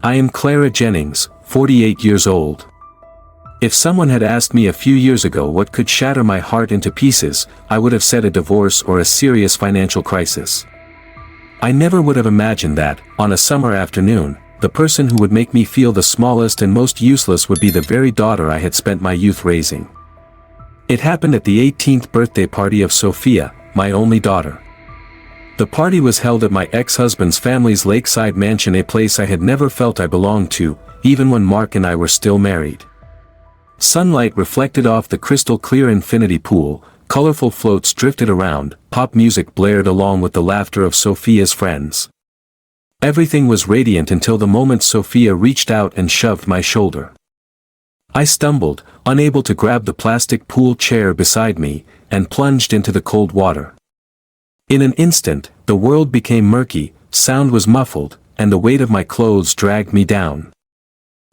I am Clara Jennings, 48 years old. If someone had asked me a few years ago what could shatter my heart into pieces, I would have said a divorce or a serious financial crisis. I never would have imagined that, on a summer afternoon, the person who would make me feel the smallest and most useless would be the very daughter I had spent my youth raising. It happened at the 18th birthday party of Sophia, my only daughter. The party was held at my ex-husband's family's lakeside mansion, a place I had never felt I belonged to, even when Mark and I were still married. Sunlight reflected off the crystal-clear infinity pool, colorful floats drifted around, pop music blared along with the laughter of Sophia's friends. Everything was radiant until the moment Sophia reached out and shoved my shoulder. I stumbled, unable to grab the plastic pool chair beside me, and plunged into the cold water. In an instant, the world became murky, sound was muffled, and the weight of my clothes dragged me down.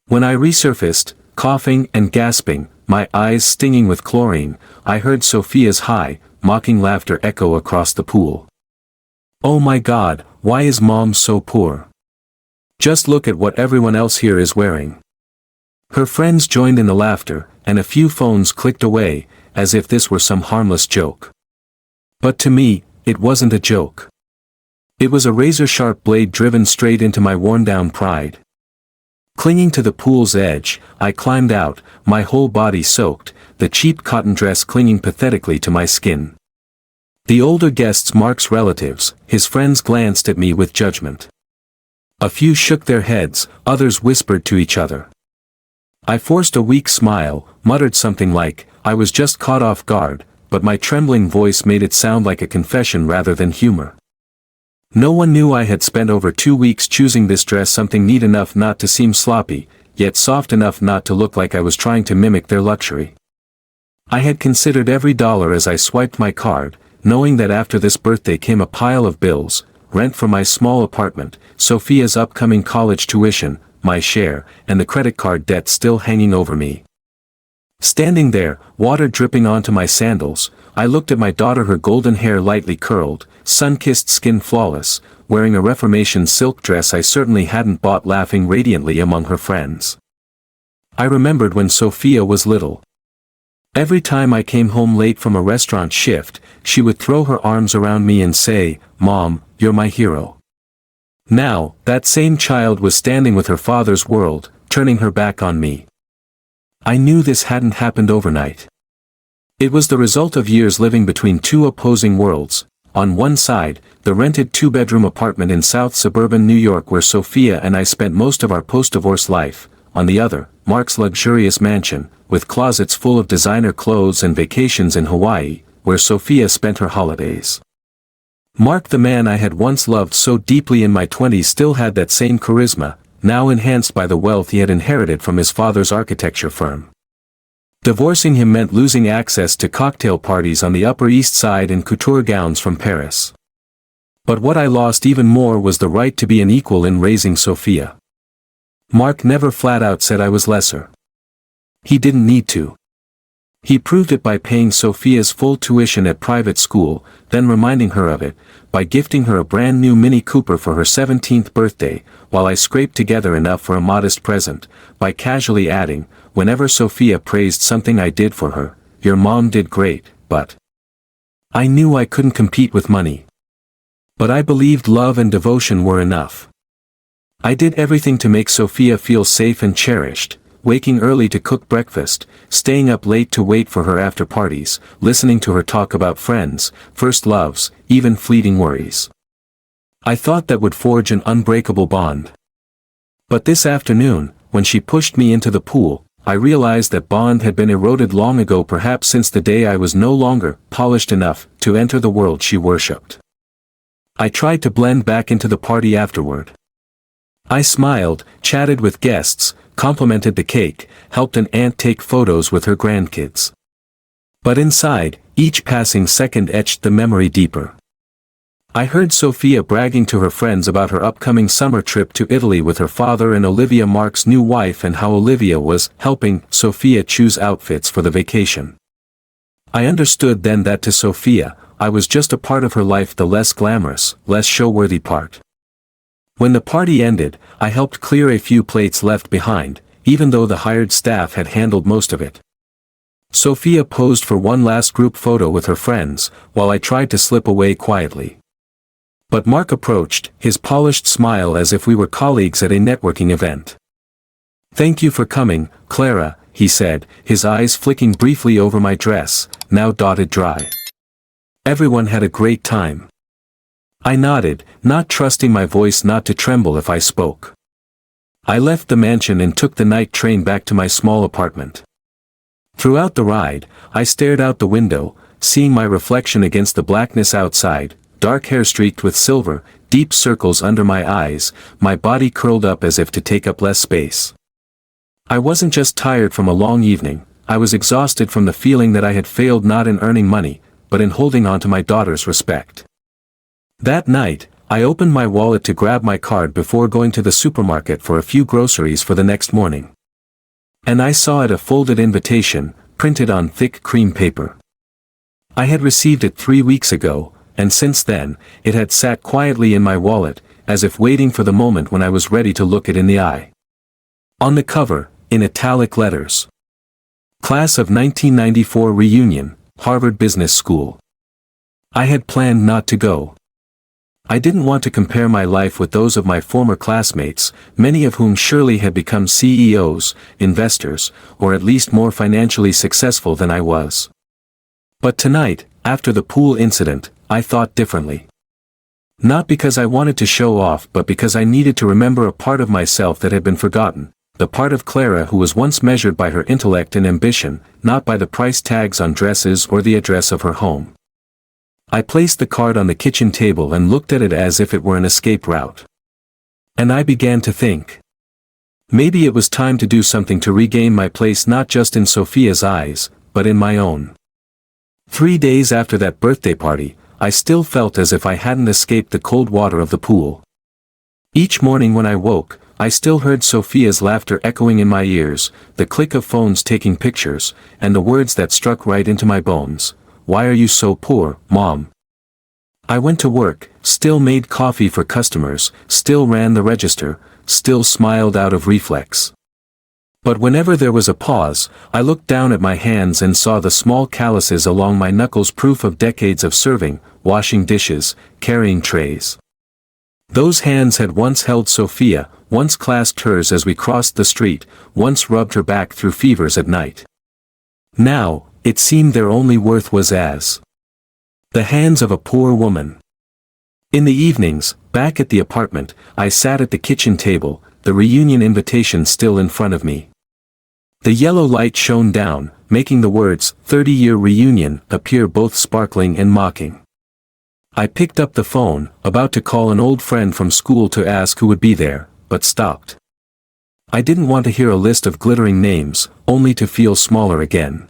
When I resurfaced, coughing and gasping, my eyes stinging with chlorine, I heard Sophia's high, mocking laughter echo across the pool. Oh my God, why is Mom so poor? Just look at what everyone else here is wearing. Her friends joined in the laughter, and a few phones clicked away, as if this were some harmless joke. But to me, it wasn't a joke. It was a razor-sharp blade driven straight into my worn-down pride. Clinging to the pool's edge, I climbed out, my whole body soaked, the cheap cotton dress clinging pathetically to my skin. The older guests, Mark's relatives, his friends, glanced at me with judgment. A few shook their heads, others whispered to each other. I forced a weak smile, muttered something like, I was just caught off guard, but my trembling voice made it sound like a confession rather than humor. No one knew I had spent over 2 weeks choosing this dress, something neat enough not to seem sloppy, yet soft enough not to look like I was trying to mimic their luxury. I had considered every dollar as I swiped my card, knowing that after this birthday came a pile of bills, rent for my small apartment, Sophia's upcoming college tuition, my share, and the credit card debt still hanging over me. Standing there, water dripping onto my sandals, I looked at my daughter, her golden hair lightly curled, sun-kissed skin flawless, wearing a Reformation silk dress I certainly hadn't bought, laughing radiantly among her friends. I remembered when Sophia was little. Every time I came home late from a restaurant shift, she would throw her arms around me and say, "Mom, you're my hero." Now, that same child was standing with her father's world, turning her back on me. I knew this hadn't happened overnight. It was the result of years living between two opposing worlds. On one side, the rented 2-bedroom apartment in South suburban New York where Sophia and I spent most of our post-divorce life. On the other, Mark's luxurious mansion, with closets full of designer clothes and vacations in Hawaii, where Sophia spent her holidays. Mark, the man I had once loved so deeply in my 20s, still had that same charisma, now enhanced by the wealth he had inherited from his father's architecture firm. Divorcing him meant losing access to cocktail parties on the Upper East Side and couture gowns from Paris. But what I lost even more was the right to be an equal in raising Sophia. Mark never flat out said I was lesser. He didn't need to. He proved it by paying Sophia's full tuition at private school, then reminding her of it, by gifting her a brand new Mini Cooper for her 17th birthday, while I scraped together enough for a modest present, by casually adding, whenever Sophia praised something I did for her, "Your mom did great, but..." I knew I couldn't compete with money. But I believed love and devotion were enough. I did everything to make Sophia feel safe and cherished, waking early to cook breakfast, staying up late to wait for her after parties, listening to her talk about friends, first loves, even fleeting worries. I thought that would forge an unbreakable bond. But this afternoon, when she pushed me into the pool, I realized that bond had been eroded long ago, perhaps since the day I was no longer polished enough to enter the world she worshipped. I tried to blend back into the party afterward. I smiled, chatted with guests, complimented the cake, helped an aunt take photos with her grandkids. But inside, each passing second etched the memory deeper. I heard Sophia bragging to her friends about her upcoming summer trip to Italy with her father and Olivia, Mark's new wife, and how Olivia was helping Sophia choose outfits for the vacation. I understood then that to Sophia, I was just a part of her life, the less glamorous, less show-worthy part. When the party ended, I helped clear a few plates left behind, even though the hired staff had handled most of it. Sophia posed for one last group photo with her friends, while I tried to slip away quietly. But Mark approached, his polished smile as if we were colleagues at a networking event. "Thank you for coming, Clara," he said, his eyes flicking briefly over my dress, now dotted dry. "Everyone had a great time." I nodded, not trusting my voice not to tremble if I spoke. I left the mansion and took the night train back to my small apartment. Throughout the ride, I stared out the window, seeing my reflection against the blackness outside, dark hair streaked with silver, deep circles under my eyes, my body curled up as if to take up less space. I wasn't just tired from a long evening, I was exhausted from the feeling that I had failed not in earning money, but in holding on to my daughter's respect. That night, I opened my wallet to grab my card before going to the supermarket for a few groceries for the next morning. And I saw it, a folded invitation, printed on thick cream paper. I had received it 3 weeks ago, and since then, it had sat quietly in my wallet, as if waiting for the moment when I was ready to look it in the eye. On the cover, in italic letters, "Class of 1994 Reunion, Harvard Business School." I had planned not to go. I didn't want to compare my life with those of my former classmates, many of whom surely had become CEOs, investors, or at least more financially successful than I was. But tonight, after the pool incident, I thought differently. Not because I wanted to show off, but because I needed to remember a part of myself that had been forgotten, the part of Clara who was once measured by her intellect and ambition, not by the price tags on dresses or the address of her home. I placed the card on the kitchen table and looked at it as if it were an escape route. And I began to think. Maybe it was time to do something to regain my place, not just in Sophia's eyes, but in my own. 3 days after that birthday party, I still felt as if I hadn't escaped the cold water of the pool. Each morning when I woke, I still heard Sophia's laughter echoing in my ears, the click of phones taking pictures, and the words that struck right into my bones. "Why are you so poor, Mom?" I went to work, still made coffee for customers, still ran the register, still smiled out of reflex. But whenever there was a pause, I looked down at my hands and saw the small calluses along my knuckles, proof of decades of serving, washing dishes, carrying trays. Those hands had once held Sophia, once clasped hers as we crossed the street, once rubbed her back through fevers at night. Now, it seemed their only worth was as the hands of a poor woman. In the evenings, back at the apartment, I sat at the kitchen table, the reunion invitation still in front of me. The yellow light shone down, making the words, 30-year reunion, appear both sparkling and mocking. I picked up the phone, about to call an old friend from school to ask who would be there, but stopped. I didn't want to hear a list of glittering names, only to feel smaller again.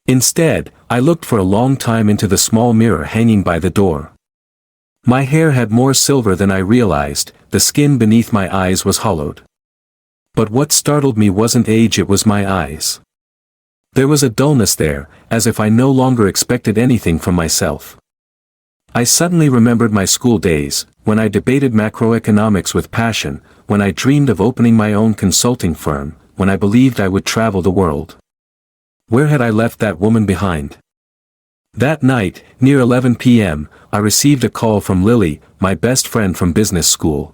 Instead, I looked for a long time into the small mirror hanging by the door. My hair had more silver than I realized, the skin beneath my eyes was hollowed. But what startled me wasn't age, it was my eyes. There was a dullness there, as if I no longer expected anything from myself. I suddenly remembered my school days, when I debated macroeconomics with passion, when I dreamed of opening my own consulting firm, when I believed I would travel the world. Where had I left that woman behind? That night, near 11 p.m., I received a call from Lily, my best friend from business school.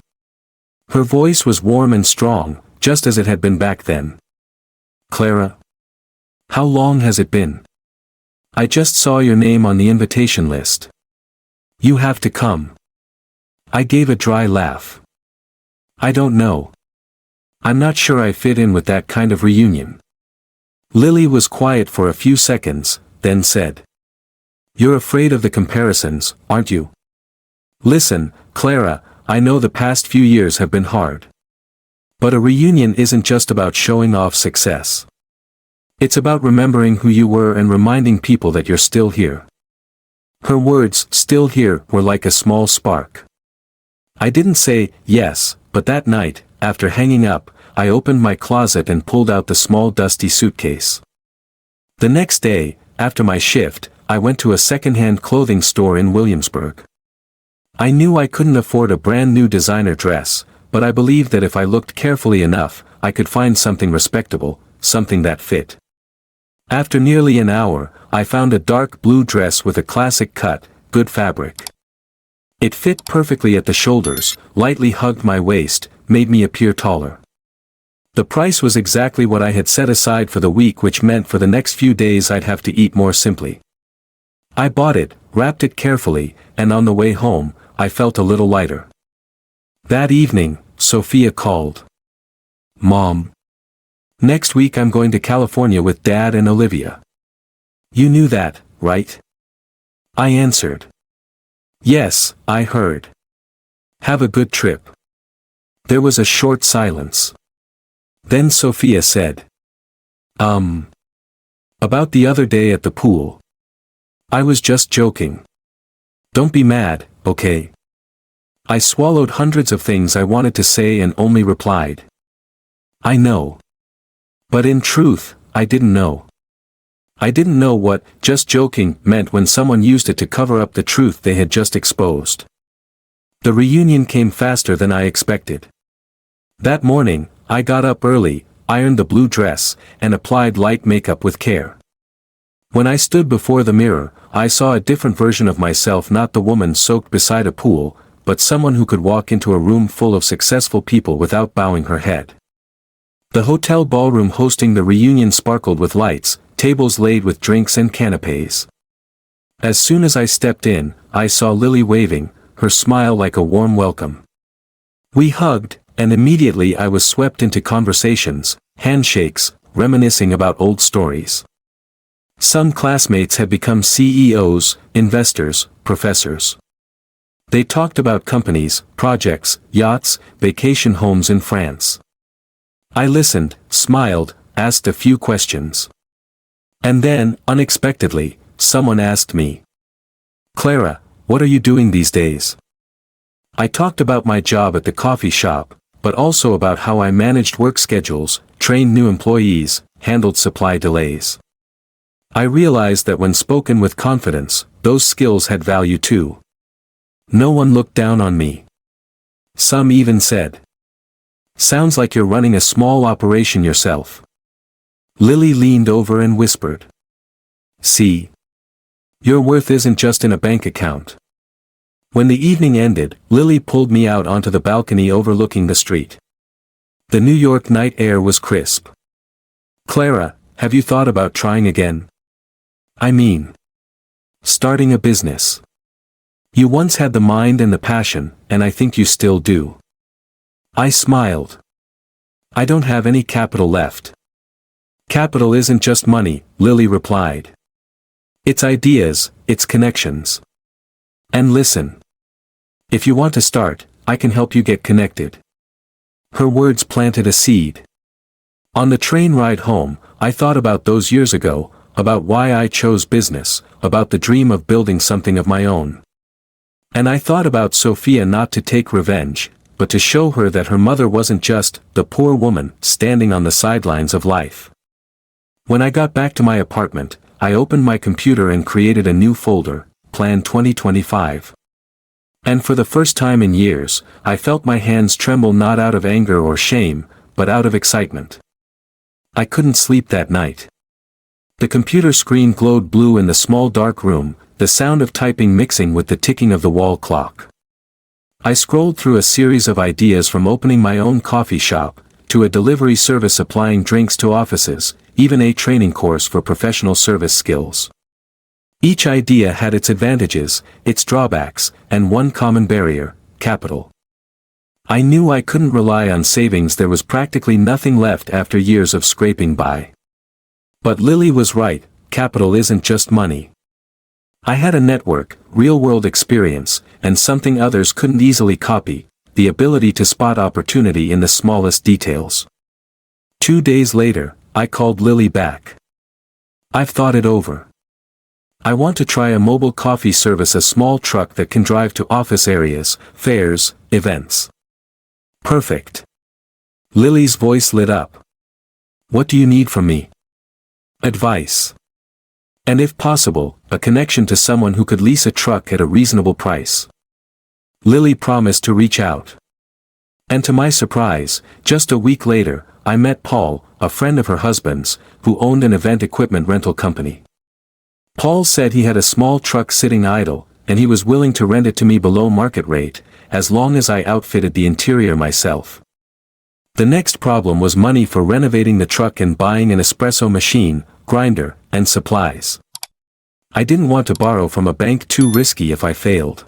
Her voice was warm and strong, just as it had been back then. "Clara? How long has it been? I just saw your name on the invitation list. You have to come." I gave a dry laugh. "I don't know. I'm not sure I fit in with that kind of reunion." Lily was quiet for a few seconds, then said, "You're afraid of the comparisons, aren't you? Listen, Clara, I know the past few years have been hard. But a reunion isn't just about showing off success. It's about remembering who you were and reminding people that you're still here." Her words, "still here," were like a small spark. I didn't say yes, but that night, after hanging up, I opened my closet and pulled out the small dusty suitcase. The next day, after my shift, I went to a second-hand clothing store in Williamsburg. I knew I couldn't afford a brand new designer dress, but I believed that if I looked carefully enough, I could find something respectable, something that fit. After nearly an hour, I found a dark blue dress with a classic cut, good fabric. It fit perfectly at the shoulders, lightly hugged my waist, made me appear taller. The price was exactly what I had set aside for the week, which meant for the next few days I'd have to eat more simply. I bought it, wrapped it carefully, and on the way home, I felt a little lighter. That evening, Sophia called. "Mom. Next week I'm going to California with Dad and Olivia. You knew that, right?" I answered. "Yes, I heard. Have a good trip." There was a short silence. Then Sophia said, About the other day at the pool. I was just joking. Don't be mad, okay?" I swallowed hundreds of things I wanted to say and only replied, "I know." But in truth, I didn't know. I didn't know what "just joking" meant when someone used it to cover up the truth they had just exposed. The reunion came faster than I expected. That morning, I got up early, ironed the blue dress, and applied light makeup with care. When I stood before the mirror, I saw a different version of myself, not the woman soaked beside a pool, but someone who could walk into a room full of successful people without bowing her head. The hotel ballroom hosting the reunion sparkled with lights, tables laid with drinks and canapes. As soon as I stepped in, I saw Lily waving, her smile like a warm welcome. We hugged, and immediately I was swept into conversations, handshakes, reminiscing about old stories. Some classmates had become CEOs, investors, professors. They talked about companies, projects, yachts, vacation homes in France. I listened, smiled, asked a few questions. And then, unexpectedly, someone asked me, "Clara, what are you doing these days?" I talked about my job at the coffee shop, but also about how I managed work schedules, trained new employees, handled supply delays. I realized that when spoken with confidence, those skills had value too. No one looked down on me. Some even said, "Sounds like you're running a small operation yourself." Lily leaned over and whispered, "See? Your worth isn't just in a bank account." When the evening ended, Lily pulled me out onto the balcony overlooking the street. The New York night air was crisp. "Clara, have you thought about trying again? I mean, starting a business. You once had the mind and the passion, and I think you still do." I smiled. "I don't have any capital left." "Capital isn't just money," Lily replied. "It's ideas, it's connections. And listen. If you want to start, I can help you get connected." Her words planted a seed. On the train ride home, I thought about those years ago, about why I chose business, about the dream of building something of my own. And I thought about Sophia, not to take revenge, but to show her that her mother wasn't just the poor woman standing on the sidelines of life. When I got back to my apartment, I opened my computer and created a new folder, Plan 2025. And for the first time in years, I felt my hands tremble, not out of anger or shame, but out of excitement. I couldn't sleep that night. The computer screen glowed blue in the small dark room, the sound of typing mixing with the ticking of the wall clock. I scrolled through a series of ideas, from opening my own coffee shop, to a delivery service supplying drinks to offices, even a training course for professional service skills. Each idea had its advantages, its drawbacks, and one common barrier: capital. I knew I couldn't rely on savings. There was practically nothing left after years of scraping by. But Lily was right, capital isn't just money. I had a network, real-world experience, and something others couldn't easily copy: the ability to spot opportunity in the smallest details. 2 days later, I called Lily back. "I've thought it over. I want to try a mobile coffee service, a small truck that can drive to office areas, fairs, events." "Perfect." Lily's voice lit up. "What do you need from me?" "Advice. And if possible, a connection to someone who could lease a truck at a reasonable price." Lily promised to reach out. And to my surprise, just a week later, I met Paul, a friend of her husband's, who owned an event equipment rental company. Paul said he had a small truck sitting idle, and he was willing to rent it to me below market rate, as long as I outfitted the interior myself. The next problem was money for renovating the truck and buying an espresso machine, grinder, and supplies. I didn't want to borrow from a bank, too risky if I failed.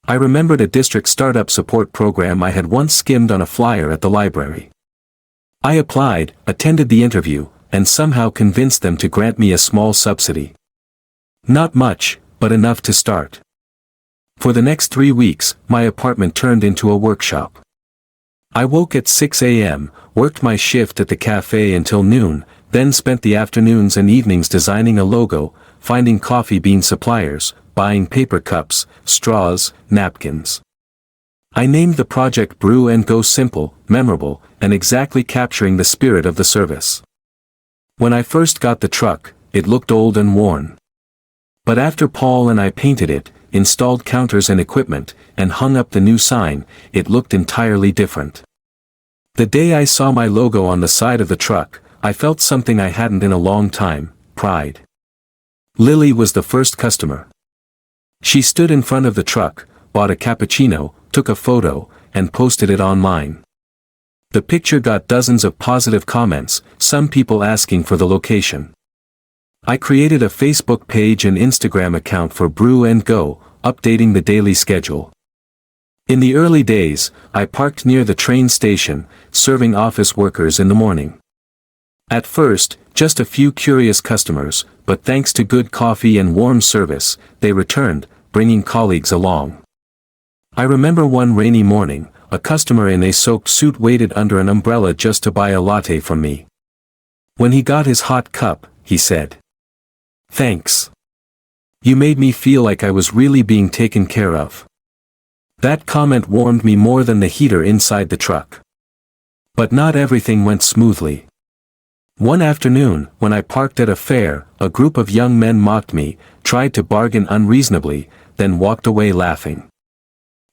I remembered a district startup support program I had once skimmed on a flyer at the library. I applied, attended the interview, and somehow convinced them to grant me a small subsidy. Not much, but enough to start. For the next 3 weeks, my apartment turned into a workshop. I woke at 6 a.m., worked my shift at the cafe until noon, then spent the afternoons and evenings designing a logo, finding coffee bean suppliers, buying paper cups, straws, napkins. I named the project Brew and Go, simple, memorable, and exactly capturing the spirit of the service. When I first got the truck, it looked old and worn. But after Paul and I painted it, installed counters and equipment, and hung up the new sign, it looked entirely different. The day I saw my logo on the side of the truck, I felt something I hadn't in a long time: pride. Lily was the first customer. She stood in front of the truck, bought a cappuccino, took a photo, and posted it online. The picture got dozens of positive comments, some people asking for the location. I created a Facebook page and Instagram account for Brew and Go, updating the daily schedule. In the early days, I parked near the train station, serving office workers in the morning. At first, just a few curious customers, but thanks to good coffee and warm service, they returned, bringing colleagues along. I remember one rainy morning, a customer in a soaked suit waited under an umbrella just to buy a latte from me. When he got his hot cup, he said, "Thanks. You made me feel like I was really being taken care of." That comment warmed me more than the heater inside the truck. But not everything went smoothly. One afternoon, when I parked at a fair, a group of young men mocked me, tried to bargain unreasonably, then walked away laughing.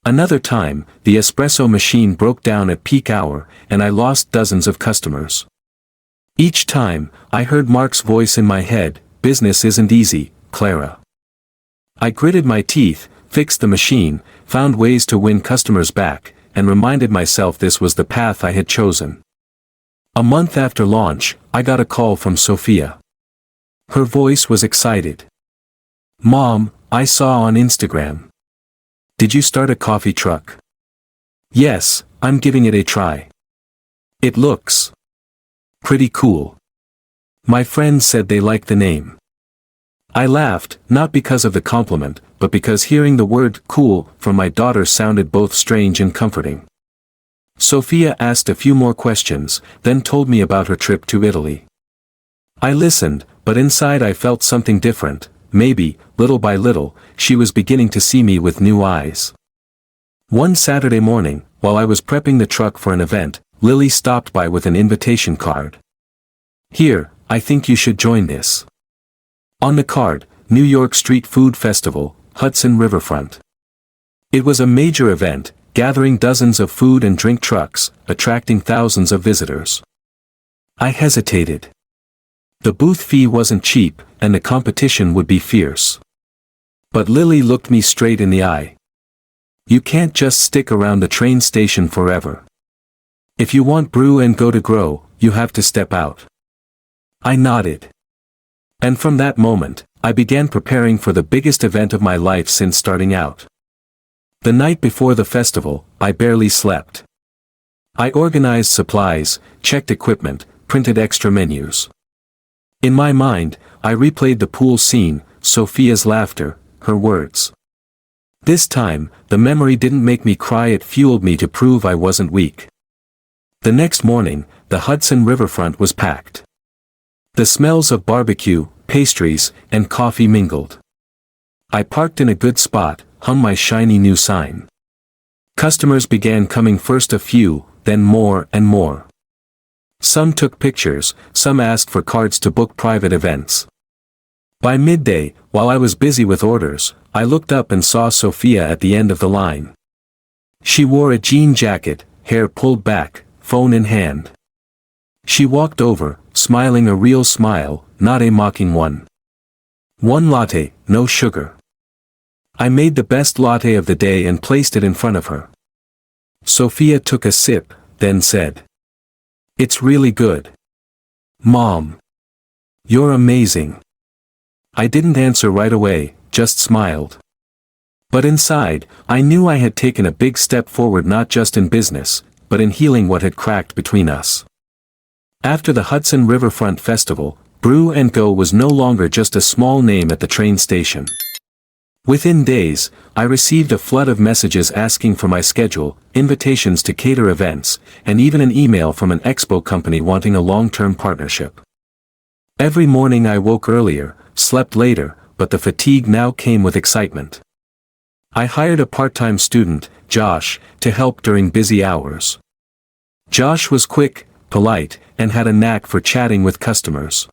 Another time, the espresso machine broke down at peak hour, and I lost dozens of customers. Each time, I heard Mark's voice in my head: "Business isn't easy, Clara." I gritted my teeth, fixed the machine, found ways to win customers back, and reminded myself this was the path I had chosen. A month after launch, I got a call from Sophia. Her voice was excited. "Mom, I saw on Instagram. Did you start a coffee truck?" "Yes, I'm giving it a try. It looks pretty cool. My friends said they liked the name." I laughed, not because of the compliment, but because hearing the word "cool" from my daughter sounded both strange and comforting. Sophia asked a few more questions, then told me about her trip to Italy. I listened, but inside I felt something different. Maybe, little by little, she was beginning to see me with new eyes. One Saturday morning, while I was prepping the truck for an event, Lily stopped by with an invitation card. "Here, I think you should join this." On the card, New York Street Food Festival, Hudson Riverfront. It was a major event, gathering dozens of food and drink trucks, attracting thousands of visitors. I hesitated. The booth fee wasn't cheap, and the competition would be fierce. But Lily looked me straight in the eye. "You can't just stick around the train station forever. If you want Brew and Go to grow, you have to step out." I nodded. And from that moment, I began preparing for the biggest event of my life since starting out. The night before the festival, I barely slept. I organized supplies, checked equipment, printed extra menus. In my mind, I replayed the pool scene, Sophia's laughter, her words. This time, the memory didn't make me cry, it fueled me to prove I wasn't weak. The next morning, the Hudson riverfront was packed. The smells of barbecue, pastries, and coffee mingled. I parked in a good spot, hung my shiny new sign. Customers began coming, first a few, then more and more. Some took pictures, some asked for cards to book private events. By midday, while I was busy with orders, I looked up and saw Sophia at the end of the line. She wore a jean jacket, hair pulled back, phone in hand. She walked over, smiling a real smile, not a mocking one. "One latte, no sugar." I made the best latte of the day and placed it in front of her. Sophia took a sip, then said, "It's really good. Mom. You're amazing." I didn't answer right away, just smiled. But inside, I knew I had taken a big step forward, not just in business, but in healing what had cracked between us. After the Hudson Riverfront Festival, Brew and Go was no longer just a small name at the train station. Within days, I received a flood of messages asking for my schedule, invitations to cater events, and even an email from an expo company wanting a long-term partnership. Every morning I woke earlier, slept later, but the fatigue now came with excitement. I hired a part-time student, Josh, to help during busy hours. Josh was quick, polite, and had a knack for chatting with customers.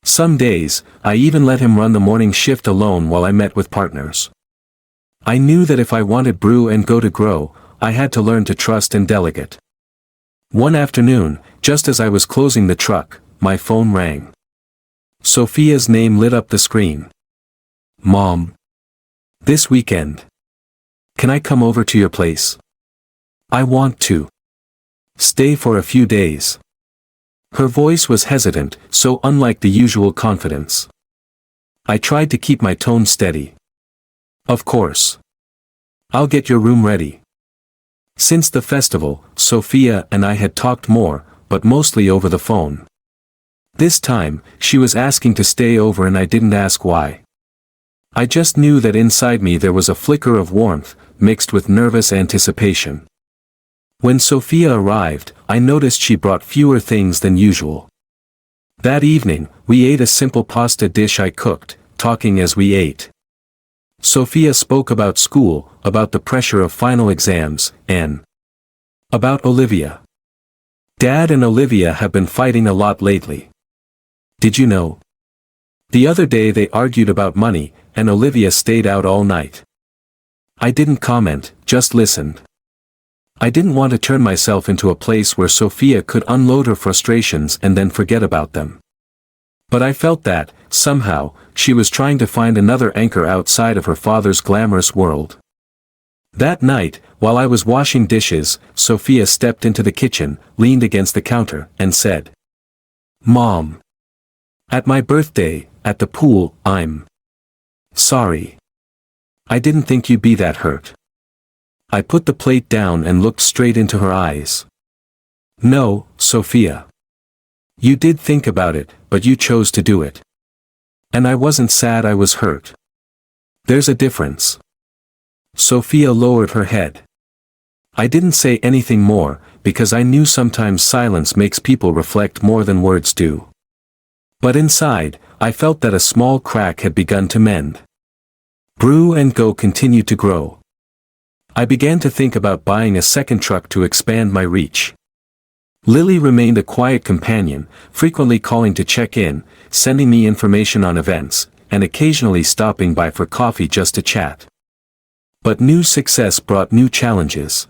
Some days, I even let him run the morning shift alone while I met with partners. I knew that if I wanted Brew and Go to grow, I had to learn to trust and delegate. One afternoon, just as I was closing the truck, my phone rang. Sophia's name lit up the screen. "Mom. This weekend. Can I come over to your place? I want to stay for a few days." Her voice was hesitant, so unlike the usual confidence. I tried to keep my tone steady. "Of course. I'll get your room ready." Since the festival, Sophia and I had talked more, but mostly over the phone. This time, she was asking to stay over and I didn't ask why. I just knew that inside me there was a flicker of warmth, mixed with nervous anticipation. When Sophia arrived, I noticed she brought fewer things than usual. That evening, we ate a simple pasta dish I cooked, talking as we ate. Sophia spoke about school, about the pressure of final exams, and about Olivia. "Dad and Olivia have been fighting a lot lately. Did you know? The other day they argued about money, and Olivia stayed out all night." I didn't comment, just listened. I didn't want to turn myself into a place where Sophia could unload her frustrations and then forget about them. But I felt that, somehow, she was trying to find another anchor outside of her father's glamorous world. That night, while I was washing dishes, Sophia stepped into the kitchen, leaned against the counter, and said, "Mom. At my birthday, at the pool, I'm sorry. I didn't think you'd be that hurt." I put the plate down and looked straight into her eyes. "No, Sophia. You did think about it, but you chose to do it. And I wasn't sad, I was hurt. There's a difference." Sophia lowered her head. I didn't say anything more, because I knew sometimes silence makes people reflect more than words do. But inside, I felt that a small crack had begun to mend. Brew and Go continued to grow. I began to think about buying a second truck to expand my reach. Lily remained a quiet companion, frequently calling to check in, sending me information on events, and occasionally stopping by for coffee just to chat. But new success brought new challenges.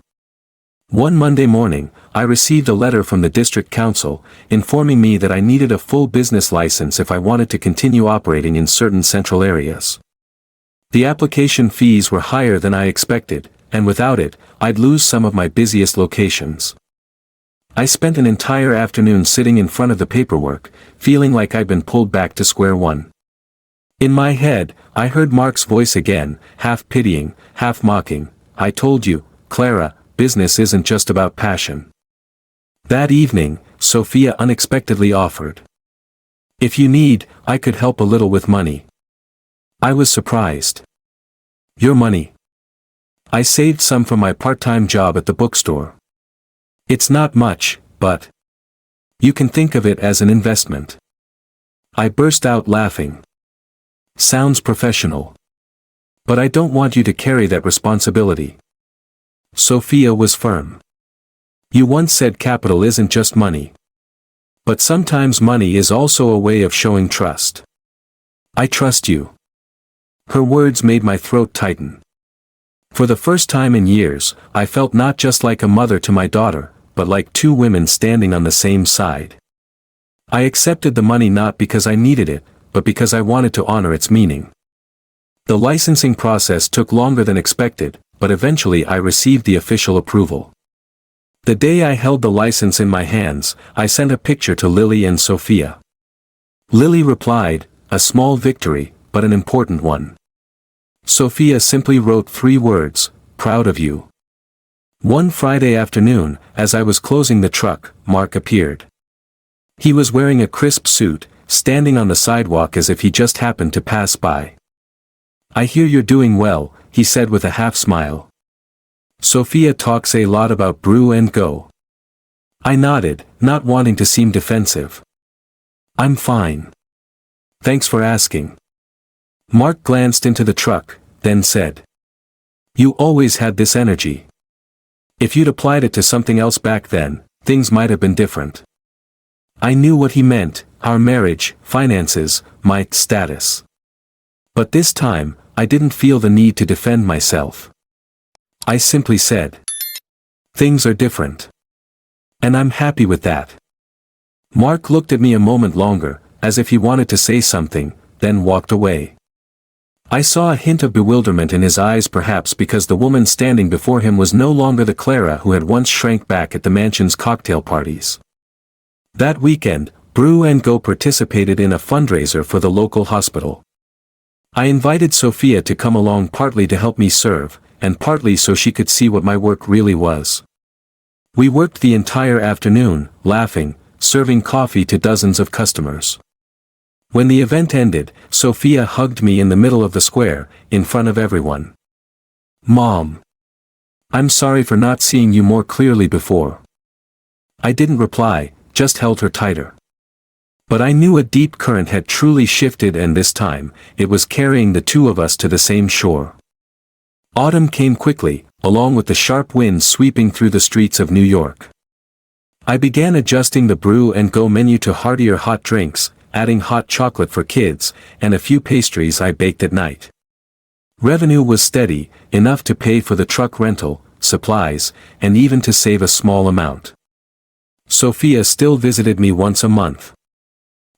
One Monday morning, I received a letter from the district council, informing me that I needed a full business license if I wanted to continue operating in certain central areas. The application fees were higher than I expected, and without it, I'd lose some of my busiest locations. I spent an entire afternoon sitting in front of the paperwork, feeling like I'd been pulled back to square one. In my head, I heard Mark's voice again, half pitying, half mocking. "I told you, Clara, business isn't just about passion." That evening, Sophia unexpectedly offered, "If you need, I could help a little with money." I was surprised. "Your money?" I saved some from my part-time job at the bookstore. "It's not much, but you can think of it as an investment." I burst out laughing. "Sounds professional. But I don't want you to carry that responsibility." Sophia was firm. "You once said capital isn't just money. But sometimes money is also a way of showing trust. I trust you." Her words made my throat tighten. For the first time in years, I felt not just like a mother to my daughter, but like two women standing on the same side. I accepted the money not because I needed it, but because I wanted to honor its meaning. The licensing process took longer than expected, but eventually I received the official approval. The day I held the license in my hands, I sent a picture to Lily and Sophia. Lily replied, "A small victory, but an important one." Sophia simply wrote 3 words, "Proud of you." One Friday afternoon, as I was closing the truck, Mark appeared. He was wearing a crisp suit, standing on the sidewalk as if he just happened to pass by. "I hear you're doing well," he said with a half smile. "Sophia talks a lot about brew and go." I nodded, not wanting to seem defensive. "I'm fine. Thanks for asking." Mark glanced into the truck, then said, "You always had this energy. If you'd applied it to something else back then, things might have been different." I knew what he meant: our marriage, finances, my status. But this time, I didn't feel the need to defend myself. I simply said, "Things are different. And I'm happy with that." Mark looked at me a moment longer, as if he wanted to say something, then walked away. I saw a hint of bewilderment in his eyes, perhaps because the woman standing before him was no longer the Clara who had once shrank back at the mansion's cocktail parties. That weekend, Brew and Go participated in a fundraiser for the local hospital. I invited Sophia to come along, partly to help me serve, and partly so she could see what my work really was. We worked the entire afternoon, laughing, serving coffee to dozens of customers. When the event ended, Sophia hugged me in the middle of the square, in front of everyone. "Mom. I'm sorry for not seeing you more clearly before." I didn't reply, just held her tighter. But I knew a deep current had truly shifted, and this time, it was carrying the two of us to the same shore. Autumn came quickly, along with the sharp winds sweeping through the streets of New York. I began adjusting the Brew and Go menu to heartier hot drinks, adding hot chocolate for kids, and a few pastries I baked at night. Revenue was steady, enough to pay for the truck rental, supplies, and even to save a small amount. Sophia still visited me once a month.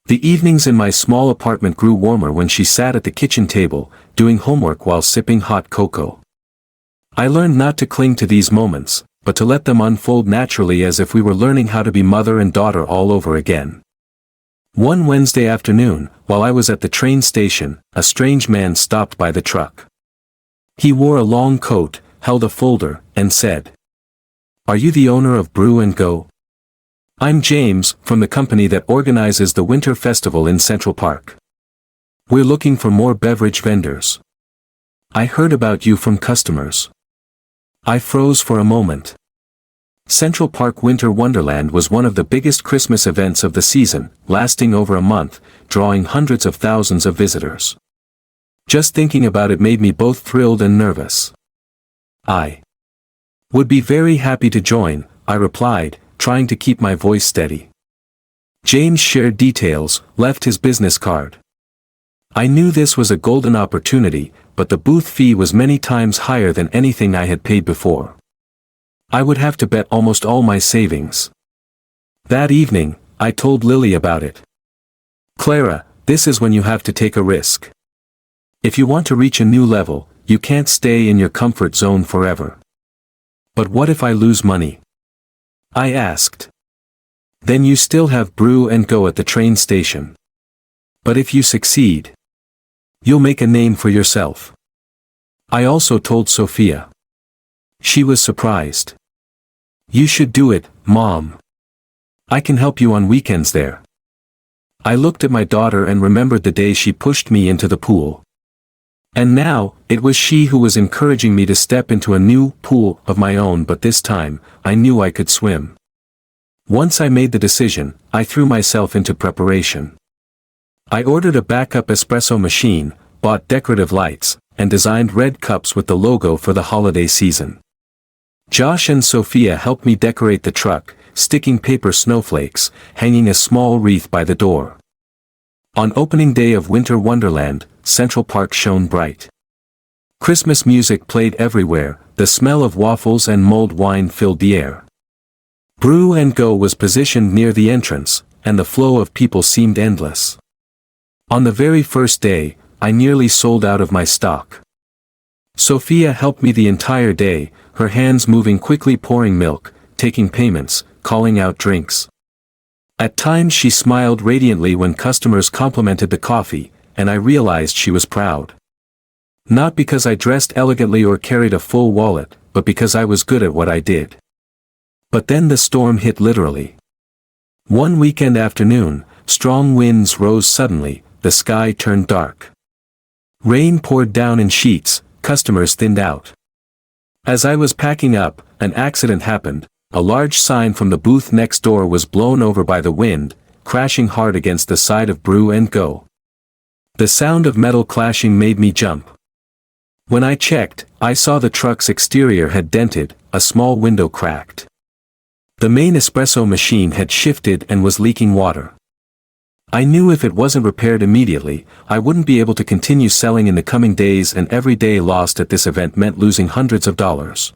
The evenings in my small apartment grew warmer when she sat at the kitchen table, doing homework while sipping hot cocoa. I learned not to cling to these moments, but to let them unfold naturally, as if we were learning how to be mother and daughter all over again. One Wednesday afternoon, while I was at the train station, a strange man stopped by the truck. He wore a long coat, held a folder, and said, "Are you the owner of Brew and Go?" "I'm James, from the company that organizes the Winter Festival in Central Park. We're looking for more beverage vendors. I heard about you from customers." I froze for a moment. Central Park Winter Wonderland was one of the biggest Christmas events of the season, lasting over a month, drawing hundreds of thousands of visitors. Just thinking about it made me both thrilled and nervous. "I would be very happy to join," I replied, trying to keep my voice steady. James shared details, left his business card. I knew this was a golden opportunity, but the booth fee was many times higher than anything I had paid before. I would have to bet almost all my savings. That evening, I told Lily about it. "Clara, this is when you have to take a risk. If you want to reach a new level, you can't stay in your comfort zone forever." "But what if I lose money?" I asked. "Then you still have Brew and Go at the train station. But if you succeed, you'll make a name for yourself." I also told Sophia. She was surprised. "You should do it, Mom. I can help you on weekends there." I looked at my daughter and remembered the day she pushed me into the pool. And now, it was she who was encouraging me to step into a new pool of my own, but this time, I knew I could swim. Once I made the decision, I threw myself into preparation. I ordered a backup espresso machine, bought decorative lights, and designed red cups with the logo for the holiday season. Josh and Sophia helped me decorate the truck, sticking paper snowflakes, hanging a small wreath by the door. On opening day of Winter Wonderland, Central Park shone bright. Christmas music played everywhere, the smell of waffles and mulled wine filled the air. Brew and Go was positioned near the entrance, and the flow of people seemed endless. On the very first day, I nearly sold out of my stock. Sophia helped me the entire day, her hands moving quickly, pouring milk, taking payments, calling out drinks. At times she smiled radiantly when customers complimented the coffee, and I realized she was proud. Not because I dressed elegantly or carried a full wallet, but because I was good at what I did. But then the storm hit literally. One weekend afternoon, strong winds rose suddenly, the sky turned dark. Rain poured down in sheets, customers thinned out. As I was packing up, an accident happened. A large sign from the booth next door was blown over by the wind, crashing hard against the side of Brew and Go. The sound of metal clashing made me jump. When I checked, I saw the truck's exterior had dented, a small window cracked. The main espresso machine had shifted and was leaking water. I knew if it wasn't repaired immediately, I wouldn't be able to continue selling in the coming days, and every day lost at this event meant losing hundreds of dollars.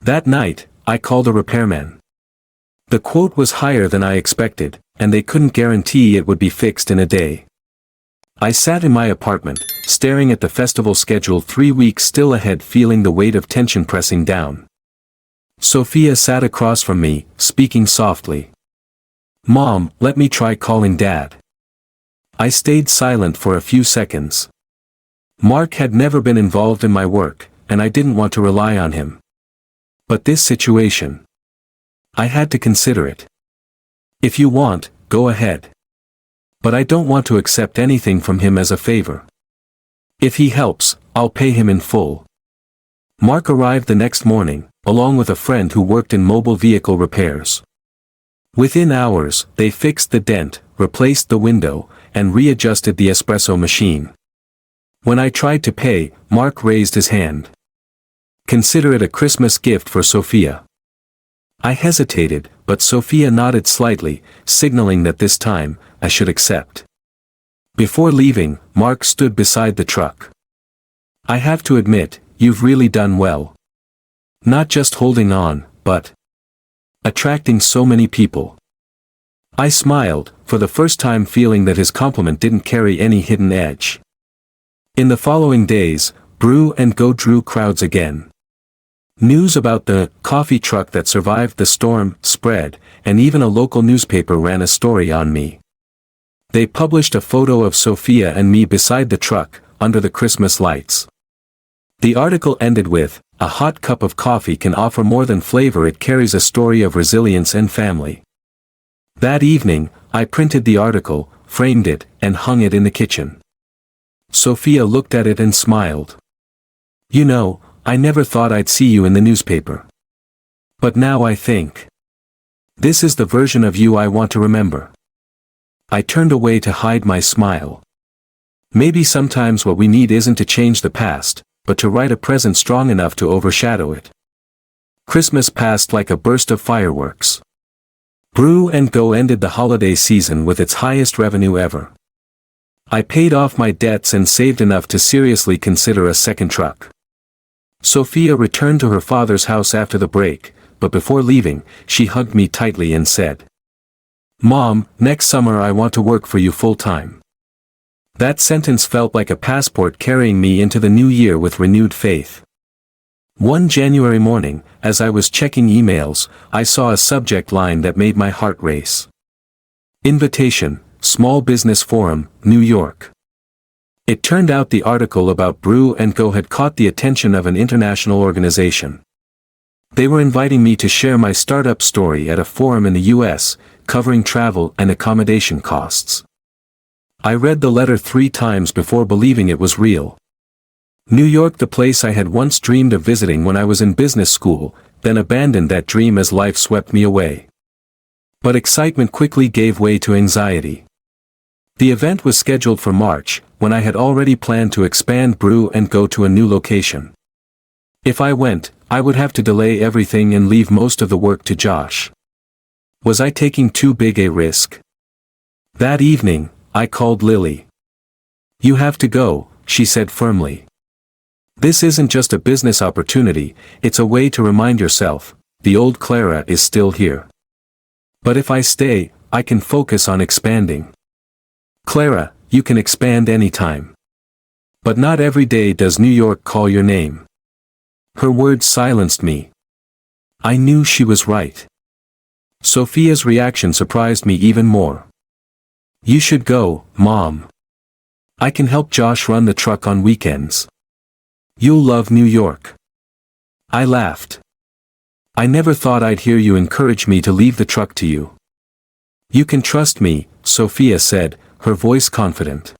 That night, I called a repairman. The quote was higher than I expected, and they couldn't guarantee it would be fixed in a day. I sat in my apartment, staring at the festival schedule 3 weeks still ahead, feeling the weight of tension pressing down. Sophia sat across from me, speaking softly. "Mom, let me try calling Dad." I stayed silent for a few seconds. Mark had never been involved in my work, and I didn't want to rely on him. But this situation, I had to consider it. "If you want, go ahead. But I don't want to accept anything from him as a favor. If he helps, I'll pay him in full." Mark arrived the next morning, along with a friend who worked in mobile vehicle repairs. Within hours, they fixed the dent, replaced the window, and readjusted the espresso machine. When I tried to pay, Mark raised his hand. "Consider it a Christmas gift for Sophia." I hesitated, but Sophia nodded slightly, signaling that this time, I should accept. Before leaving, Mark stood beside the truck. "I have to admit, you've really done well. Not just holding on, but attracting so many people." I smiled, for the first time feeling that his compliment didn't carry any hidden edge. In the following days, Brew and Go drew crowds again. News about the coffee truck that survived the storm spread, and even a local newspaper ran a story on me. They published a photo of Sophia and me beside the truck, under the Christmas lights. The article ended with, "A hot cup of coffee can offer more than flavor, it carries a story of resilience and family." That evening, I printed the article, framed it, and hung it in the kitchen. Sophia looked at it and smiled. "You know, I never thought I'd see you in the newspaper. But now I think this is the version of you I want to remember." I turned away to hide my smile. Maybe sometimes what we need isn't to change the past, but to write a present strong enough to overshadow it. Christmas passed like a burst of fireworks. Brew and Go ended the holiday season with its highest revenue ever. I paid off my debts and saved enough to seriously consider a second truck. Sophia returned to her father's house after the break, but before leaving, she hugged me tightly and said, "Mom, next summer I want to work for you full-time." That sentence felt like a passport carrying me into the new year with renewed faith. One January morning, as I was checking emails, I saw a subject line that made my heart race. "Invitation, Small Business Forum, New York." It turned out the article about Brew and Go had caught the attention of an international organization. They were inviting me to share my startup story at a forum in the US, covering travel and accommodation costs. I read the letter 3 times before believing it was real. New York, the place I had once dreamed of visiting when I was in business school, then abandoned that dream as life swept me away. But excitement quickly gave way to anxiety. The event was scheduled for March, when I had already planned to expand Brew and Go to a new location. If I went, I would have to delay everything and leave most of the work to Josh. Was I taking too big a risk? That evening, I called Lily. "You have to go," she said firmly. This isn't just a business opportunity, it's a way to remind yourself, the old Clara is still here. But if I stay, I can focus on expanding. Clara, you can expand anytime. But not every day does New York call your name. Her words silenced me. I knew she was right. Sophia's reaction surprised me even more. You should go, Mom. I can help Josh run the truck on weekends. You'll love New York. I laughed. I never thought I'd hear you encourage me to leave the truck to you. You can trust me, Sophia said, her voice confident.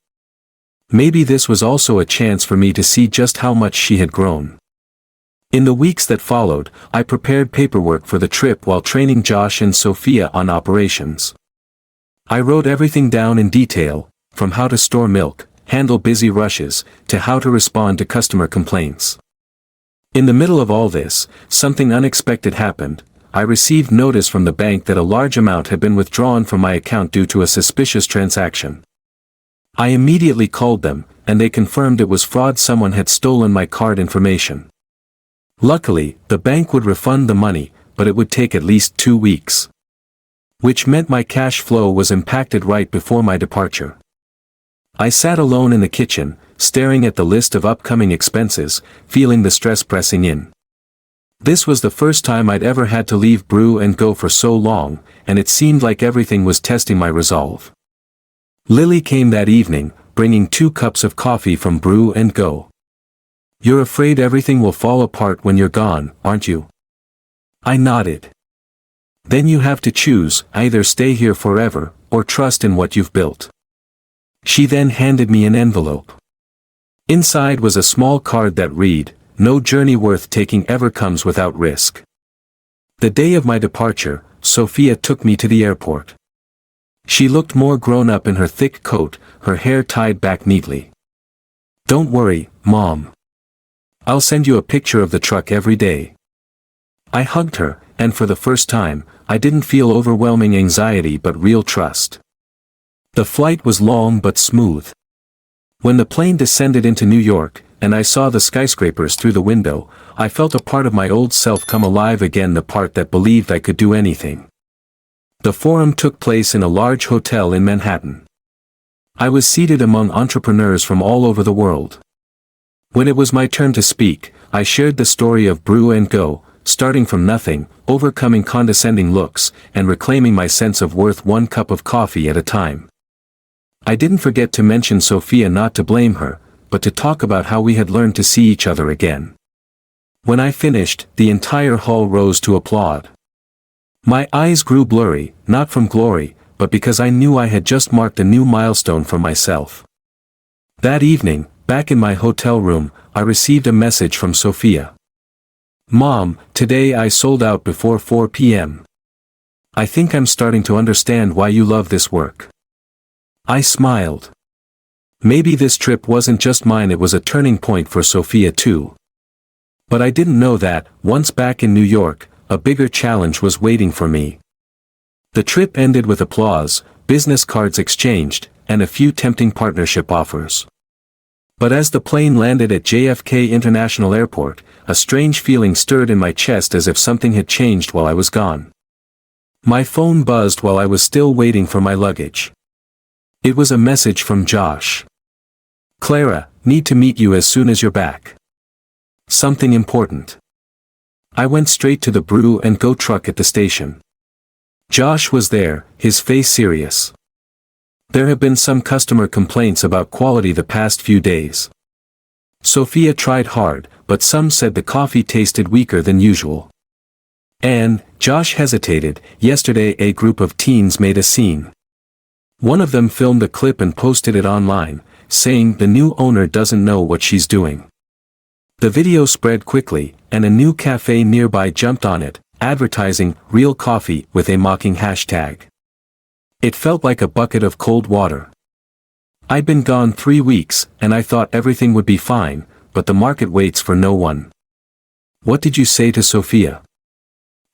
Maybe this was also a chance for me to see just how much she had grown. In the weeks that followed, I prepared paperwork for the trip while training Josh and Sophia on operations. I wrote everything down in detail, from how to store milk, handle busy rushes, to how to respond to customer complaints. In the middle of all this, something unexpected happened. I received notice from the bank that a large amount had been withdrawn from my account due to a suspicious transaction. I immediately called them, and they confirmed it was fraud. Someone had stolen my card information. Luckily, the bank would refund the money, but it would take at least 2 weeks. Which meant my cash flow was impacted right before my departure. I sat alone in the kitchen, staring at the list of upcoming expenses, feeling the stress pressing in. This was the first time I'd ever had to leave Brew and Go for so long, and it seemed like everything was testing my resolve. Lily came that evening, bringing 2 cups of coffee from Brew and Go. You're afraid everything will fall apart when you're gone, aren't you? I nodded. Then you have to choose, either stay here forever, or trust in what you've built. She then handed me an envelope. Inside was a small card that read, "No journey worth taking ever comes without risk." The day of my departure, Sophia took me to the airport. She looked more grown up in her thick coat, her hair tied back neatly. Don't worry, Mom. I'll send you a picture of the truck every day. I hugged her, and for the first time, I didn't feel overwhelming anxiety but real trust. The flight was long but smooth. When the plane descended into New York, and I saw the skyscrapers through the window, I felt a part of my old self come alive again, the part that believed I could do anything. The forum took place in a large hotel in Manhattan. I was seated among entrepreneurs from all over the world. When it was my turn to speak, I shared the story of Brew and Go, starting from nothing, overcoming condescending looks, and reclaiming my sense of worth 1 cup of coffee at a time. I didn't forget to mention Sophia, not to blame her, but to talk about how we had learned to see each other again. When I finished, the entire hall rose to applaud. My eyes grew blurry, not from glory, but because I knew I had just marked a new milestone for myself. That evening, back in my hotel room, I received a message from Sophia. Mom, today I sold out before 4 p.m. I think I'm starting to understand why you love this work. I smiled. Maybe this trip wasn't just mine, it was a turning point for Sophia too. But I didn't know that, once back in New York, a bigger challenge was waiting for me. The trip ended with applause, business cards exchanged, and a few tempting partnership offers. But as the plane landed at JFK International Airport, a strange feeling stirred in my chest, as if something had changed while I was gone. My phone buzzed while I was still waiting for my luggage. It was a message from Josh. Clara, need to meet you as soon as you're back. Something important. I went straight to the Brew and Go truck at the station. Josh was there, his face serious. There have been some customer complaints about quality the past few days. Sophia tried hard, but some said the coffee tasted weaker than usual. And, Josh hesitated, yesterday a group of teens made a scene. One of them filmed a clip and posted it online, saying the new owner doesn't know what she's doing. The video spread quickly, and a new cafe nearby jumped on it, advertising real coffee with a mocking hashtag. It felt like a bucket of cold water. I'd been gone 3 weeks, and I thought everything would be fine, but the market waits for no one. What did you say to Sophia?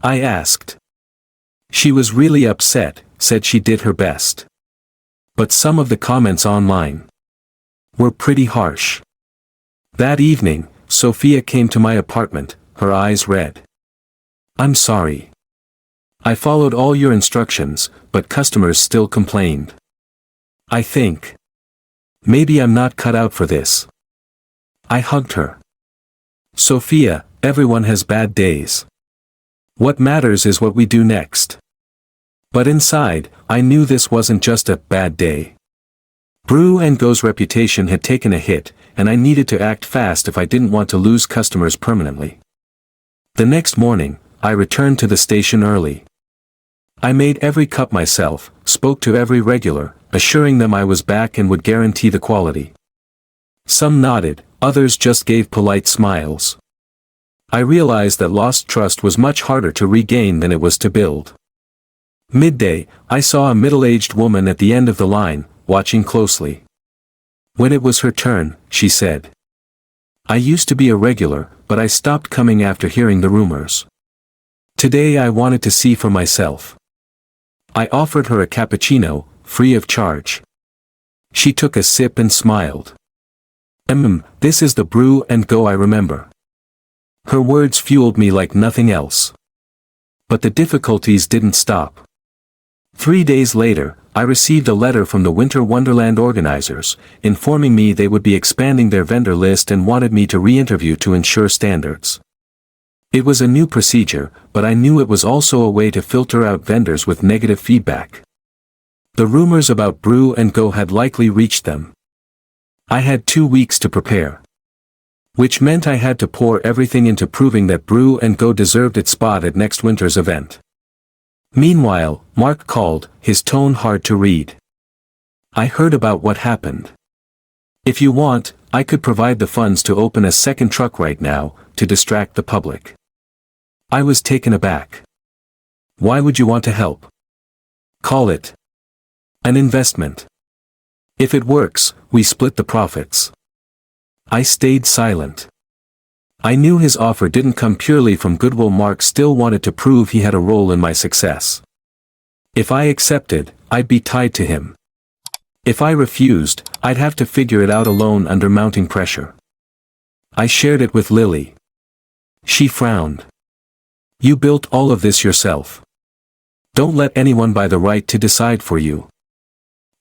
I asked. She was really upset, said she did her best. But some of the comments online were pretty harsh. That evening, Sophia came to my apartment, her eyes red. "I'm sorry. I followed all your instructions, but customers still complained. I think maybe I'm not cut out for this." I hugged her. "Sophia, everyone has bad days. What matters is what we do next." But inside, I knew this wasn't just a bad day. Brew and Go's reputation had taken a hit, and I needed to act fast if I didn't want to lose customers permanently. The next morning, I returned to the station early. I made every cup myself, spoke to every regular, assuring them I was back and would guarantee the quality. Some nodded, others just gave polite smiles. I realized that lost trust was much harder to regain than it was to build. Midday, I saw a middle-aged woman at the end of the line, watching closely. When it was her turn, she said, "I used to be a regular, but I stopped coming after hearing the rumors. Today I wanted to see for myself." I offered her a cappuccino, free of charge. She took a sip and smiled. This is the Brew and Go I remember." Her words fueled me like nothing else. But the difficulties didn't stop. 3 days later, I received a letter from the Winter Wonderland organizers, informing me they would be expanding their vendor list and wanted me to re-interview to ensure standards. It was a new procedure, but I knew it was also a way to filter out vendors with negative feedback. The rumors about Brew and Go had likely reached them. I had 2 weeks to prepare. Which meant I had to pour everything into proving that Brew and Go deserved its spot at next winter's event. Meanwhile, Mark called, his tone hard to read. "I heard about what happened. If you want, I could provide the funds to open a second truck right now, to distract the public." I was taken aback. "Why would you want to help?" "Call it an investment. If it works, we split the profits." I stayed silent. I knew his offer didn't come purely from goodwill. Mark still wanted to prove he had a role in my success. If I accepted, I'd be tied to him. If I refused, I'd have to figure it out alone under mounting pressure. I shared it with Lily. She frowned. "You built all of this yourself. Don't let anyone buy the right to decide for you."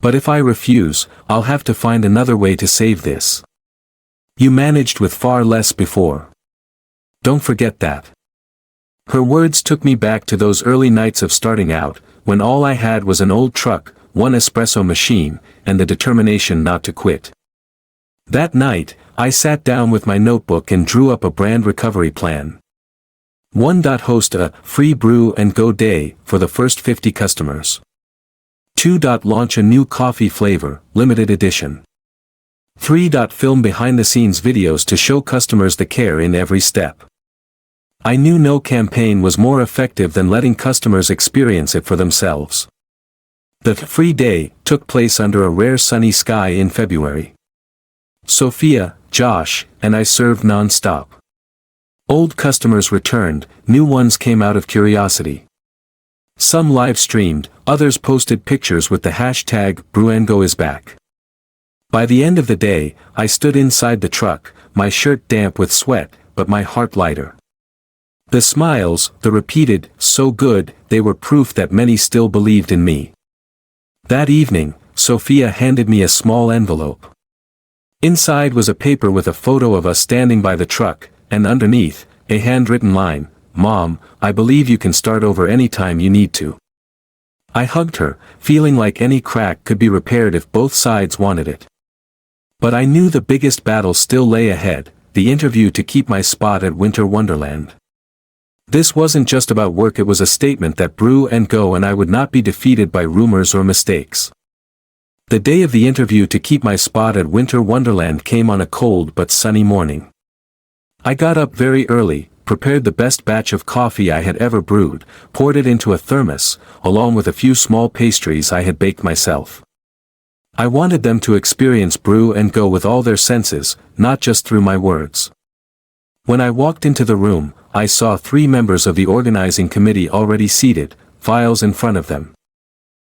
"But if I refuse, I'll have to find another way to save this. You managed with far less before. Don't forget that." Her words took me back to those early nights of starting out, when all I had was an old truck, one espresso machine, and the determination not to quit. That night, I sat down with my notebook and drew up a brand recovery plan. 1. Host a free Brew and Go day for the first 50 customers. 2. Launch a new coffee flavor, limited edition. 3. Film behind-the-scenes videos to show customers the care in every step. I knew no campaign was more effective than letting customers experience it for themselves. The free day took place under a rare sunny sky in February. Sophia, Josh, and I served non-stop. Old customers returned, new ones came out of curiosity. Some live-streamed, others posted pictures with the hashtag #BrewandGoIsBack. By the end of the day, I stood inside the truck, my shirt damp with sweat, but my heart lighter. The smiles, the repeated, "so good," they were proof that many still believed in me. That evening, Sophia handed me a small envelope. Inside was a paper with a photo of us standing by the truck, and underneath, a handwritten line, "Mom, I believe you can start over anytime you need to." I hugged her, feeling like any crack could be repaired if both sides wanted it. But I knew the biggest battle still lay ahead, the interview to keep my spot at Winter Wonderland. This wasn't just about work, it was a statement that Brew and Go and I would not be defeated by rumors or mistakes. The day of the interview to keep my spot at Winter Wonderland came on a cold but sunny morning. I got up very early, prepared the best batch of coffee I had ever brewed, poured it into a thermos, along with a few small pastries I had baked myself. I wanted them to experience Brew and Go with all their senses, not just through my words. When I walked into the room, I saw 3 members of the organizing committee already seated, files in front of them.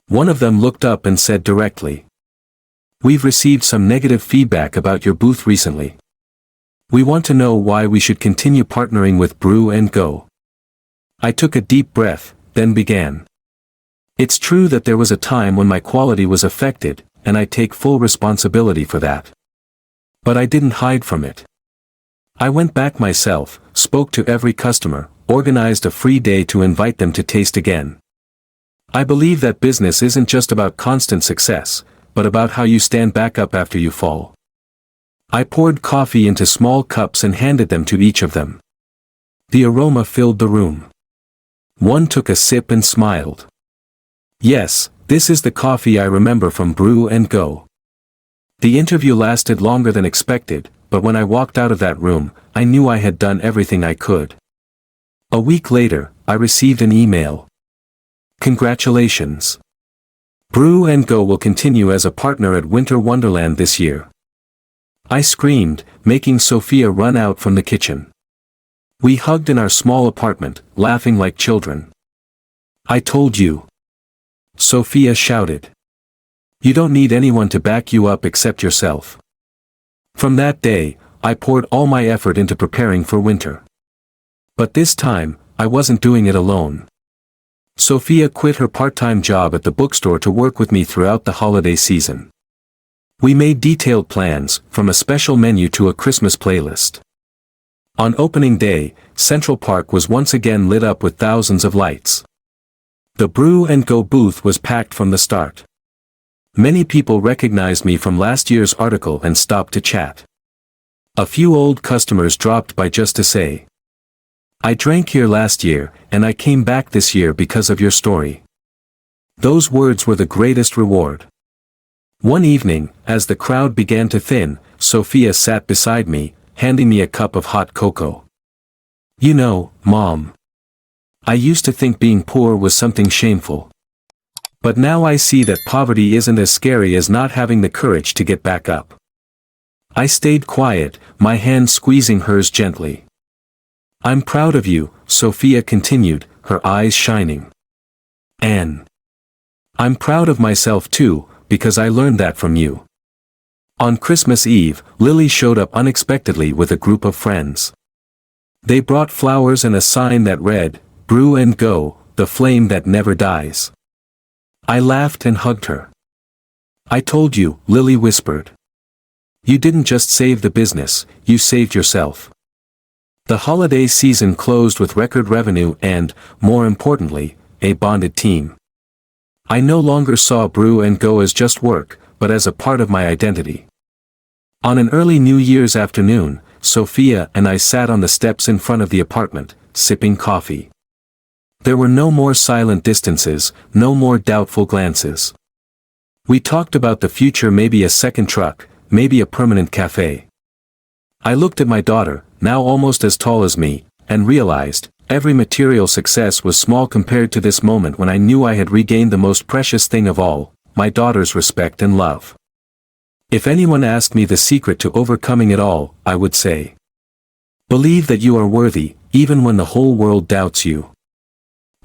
One of them looked up and said directly, "We've received some negative feedback about your booth recently." We want to know why we should continue partnering with Brew and Go. I took a deep breath, then began. It's true that there was a time when my quality was affected, and I take full responsibility for that. But I didn't hide from it. I went back myself, spoke to every customer, organized a free day to invite them to taste again. I believe that business isn't just about constant success, but about how you stand back up after you fall. I poured coffee into small cups and handed them to each of them. The aroma filled the room. One took a sip and smiled. Yes, this is the coffee I remember from Brew and Go. The interview lasted longer than expected, but when I walked out of that room, I knew I had done everything I could. A week later, I received an email. Congratulations. Brew and Go will continue as a partner at Winter Wonderland this year. I screamed, making Sophia run out from the kitchen. We hugged in our small apartment, laughing like children. I told you. Sophia shouted. You don't need anyone to back you up except yourself. From that day, I poured all my effort into preparing for winter. But this time, I wasn't doing it alone. Sophia quit her part-time job at the bookstore to work with me throughout the holiday season. We made detailed plans, from a special menu to a Christmas playlist. On opening day, Central Park was once again lit up with thousands of lights. The Brew and Go booth was packed from the start. Many people recognized me from last year's article and stopped to chat. A few old customers dropped by just to say, I drank here last year, and I came back this year because of your story. Those words were the greatest reward. One evening, as the crowd began to thin, Sophia sat beside me, handing me a cup of hot cocoa. You know, Mom. I used to think being poor was something shameful. But now I see that poverty isn't as scary as not having the courage to get back up. I stayed quiet, my hand squeezing hers gently. I'm proud of you, Sophia continued, her eyes shining. And I'm proud of myself too, because I learned that from you. On Christmas Eve, Lily showed up unexpectedly with a group of friends. They brought flowers and a sign that read, Brew and Go, the flame that never dies. I laughed and hugged her. I told you, Lily whispered. You didn't just save the business, you saved yourself. The holiday season closed with record revenue and, more importantly, a bonded team. I no longer saw Brew and Go as just work, but as a part of my identity. On an early New Year's afternoon, Sophia and I sat on the steps in front of the apartment, sipping coffee. There were no more silent distances, no more doubtful glances. We talked about the future, maybe a second truck, maybe a permanent cafe. I looked at my daughter, now almost as tall as me, and realized, every material success was small compared to this moment when I knew I had regained the most precious thing of all, my daughter's respect and love. If anyone asked me the secret to overcoming it all, I would say, believe that you are worthy, even when the whole world doubts you.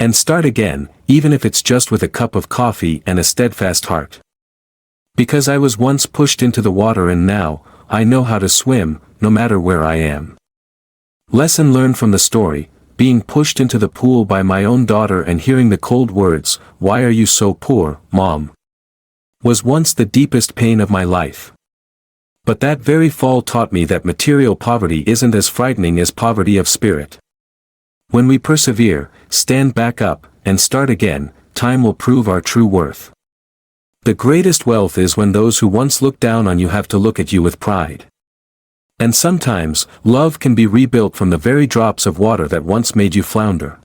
And start again, even if it's just with a cup of coffee and a steadfast heart. Because I was once pushed into the water and now, I know how to swim, no matter where I am. Lesson learned from the story, being pushed into the pool by my own daughter and hearing the cold words, "Why are you so poor, Mom?" was once the deepest pain of my life. But that very fall taught me that material poverty isn't as frightening as poverty of spirit. When we persevere, stand back up, and start again, time will prove our true worth. The greatest wealth is when those who once looked down on you have to look at you with pride. And sometimes, love can be rebuilt from the very drops of water that once made you flounder.